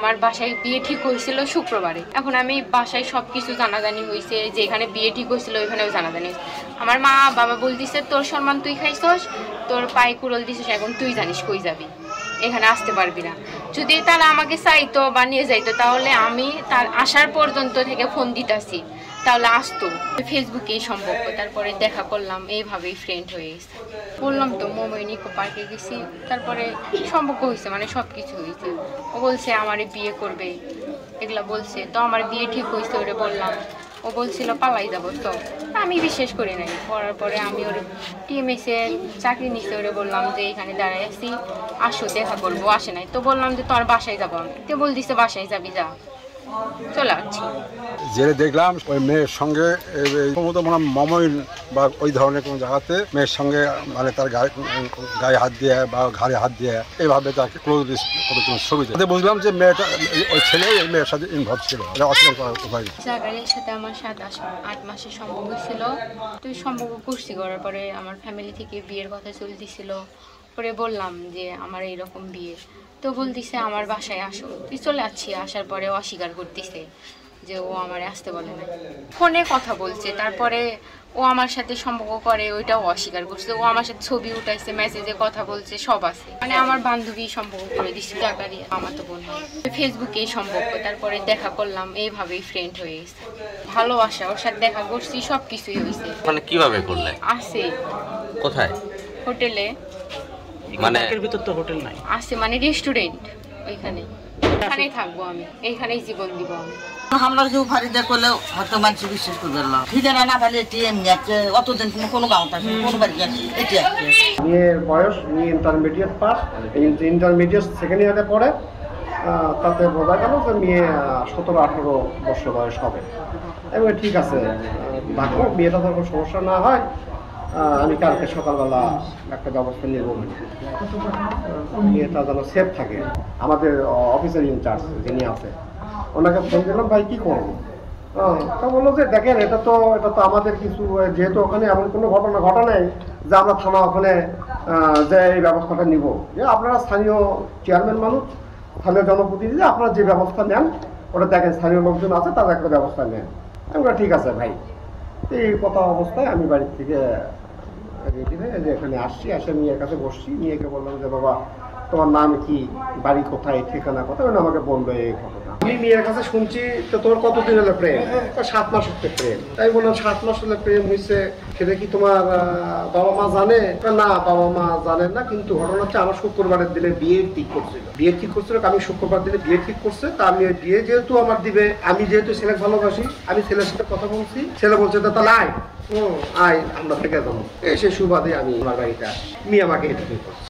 আমার বাসায় বিয়ে ঠিক হয়েছিল শুক্রবারে। এখন আমি বাসায় সবকিছু জানাজানি হয়েছে, যে এখানে বিয়ে ঠিক হয়েছিল ওইখানেও জানাজানি হয়েছে। আমার মা বাবা বলতেছে তোর সম্মান তুই খাইছস, তোর পায়ে কুড়ল দিছিস, এখন তুই জানিস কই যাবি, এখানে আসতে পারবি না। যদি তারা আমাকে চাইতো বা নিয়ে যাইতো তাহলে আমি তার আসার পর্যন্ত থেকে ফোন দিতেছি, তাহলে আসতো। ফেসবুকেই সম্পর্ক, তারপরে দেখা করলাম, এইভাবেই ফ্রেন্ড হয়ে গেছে। বললাম তো মোমোই নিকো পার্কে গেছি, তারপরে সম্পর্ক হয়েছে, মানে সব কিছু হয়েছে। ও বলছে আমারে বিয়ে করবে, এগুলা বলছে। তো আমার বিয়ে ঠিক হয়েছে ওরে বললাম, ও বলছিল পালাই যাবো। তো আমি বিশ্বাস করি নাই। করার পরে আমি ওর টিএমএসে চাকরি নিতে ওরে বললাম যে এখানে দাঁড়াই আসি, আসো দেখা করবো, আসে নাই। তো বললাম যে তোমার বাসায় যাবো আমি, তো বল দিছে বাসায় যাবি, যা, চলে আসছি। যে দেখলাম ওই মেয়ের সঙ্গে মমই বা ওই ধরনের কোনো জায়গাতে মেয়ের সঙ্গে মানে তার গায়ে হাত দিয়ে বা ঘাড়ে হাত দিয়ে এইভাবে তাকে ক্লোজ ছবি দিয়ে বুঝলাম যে মেয়েটা ওই ছেলে এই মেয়ের সাথে ইনভলভ ছিল। এটা অস্বীকার করার উপায়। জাগারের সাথে আমার 7-8 মাসের সম্পর্ক ছিল। তো সম্পর্ক করছি, করার পরে আমার ফ্যামিলি থেকে বিয়ের কথা চলতেছিল। পরে বললাম যে আমার এইরকম বিয়ে, তো বলতেছে আমার বাসায় আসো, তুই চলে আসছি। আসার পরে অস্বীকার করতেছে যে ও আমারে আসতে বলে না, ফোনে কথা বলছে। তারপরে ও আমার সাথে সম্পর্ক করে ওইটাও অস্বীকার করছে। ও আমার সাথে ছবি উঠাইছে, মেসেজে কথা বলছে, সব আছে। মানে আমার বান্ধবী সম্পর্ক করে দিচ্ছে, জাগারি আমার তো বোন হয়। ফেসবুকেই সম্পর্ক, তারপরে দেখা করলাম, এইভাবেই ফ্রেন্ড হয়ে গেছে। ভালোবাসা, ওর সাথে দেখা করছি, সব কিছুই হয়েছে। মানে কিভাবে করলে? আছে কোথায়? হোটেলে। মানে এর ভিতর তো হোটেল নাই, আছে মানে রেস্টুরেন্ট, ওইখানে এখানেই থাকবো আমি, এইখানেই জীবন দিব আমি। আমরা কেউ ফারিদা করলেও হয়তো মানুষ বিশ্বাস করবে না। ঠিকানা না পারলে এটিএম যাচ্ছে, অতদিন কোনো গাঁও থাকে কোনো বাড়ি যাচ্ছে, এটি আসছে। মেয়ের বয়স নিয়ে ইন্টারমিডিয়েট পাস, ইন্টারমিডিয়েট সেকেন্ড ইয়ারে পড়ে। তাতে বোঝা গেল যে মেয়ে 17-18 বছর বয়স হবে। এবং ঠিক আছে, দেখো মেয়েটা যখন সমস্যা না হয় আমি কালকে সকালবেলা একটা ব্যবস্থা নেব। মেয়েটা যেন সেফ থাকে। আমাদের অফিসের ইনচার্জ যিনি আছে ওনাকে ফোন দিলাম, ভাই কী করবো? তা বললো যে দেখেন এটা তো আমাদের কিছু, যেহেতু ওখানে এমন কোনো ঘটনা ঘটা নেই যে আমরা থানা ওখানে যে এই ব্যবস্থাটা নিব। যে আপনারা স্থানীয় চেয়ারম্যান মানুষ, স্থানীয় জনপ্রতিনিধি, আপনারা যে ব্যবস্থা নেন ওটা দেখেন, স্থানীয় লোকজন আছে তারা একটা ব্যবস্থা নেন। আমি ঠিক আছে ভাই। এই কথা অবস্থায় আমি বাড়ির থেকে রেডি হয়ে যে এখানে আসছি, এসে মেয়ের কাছে বসছি। মেয়েকে বললাম যে বাবা তোমার নাম কি, বাড়ি কোথায়, ঠিকানা কোথায়, আমাকে বললো এই ঘটনা। আমি মেয়ের কাছে শুনছি তো তোর কতদিন হলো প্রেম? 7 মাস হচ্ছে প্রেম। তাই বললাম 7 মাস হলে প্রেম হয়েছে, সেটা কি তোমার বাবা মা জানে? না, বাবা মা জানেন না, কিন্তু ঘটনা হচ্ছে আমার শুক্রবারের দিনে বিয়ে ঠিক করছিল। আমি শুক্রবার দিনে বিয়ে ঠিক করছে। তা আমি বিয়ে যেহেতু আমার দিবে, আমি যেহেতু ছেলে ভালোবাসি, আমি ছেলের সাথে কথা বলছি। ছেলে বলছে তাহলে আয়, আয় আমরা থেকে যাবো। সে সুবাদে আমি আমার বাড়িতে আসি। মেয়ে আমাকে এটুকুই করছে।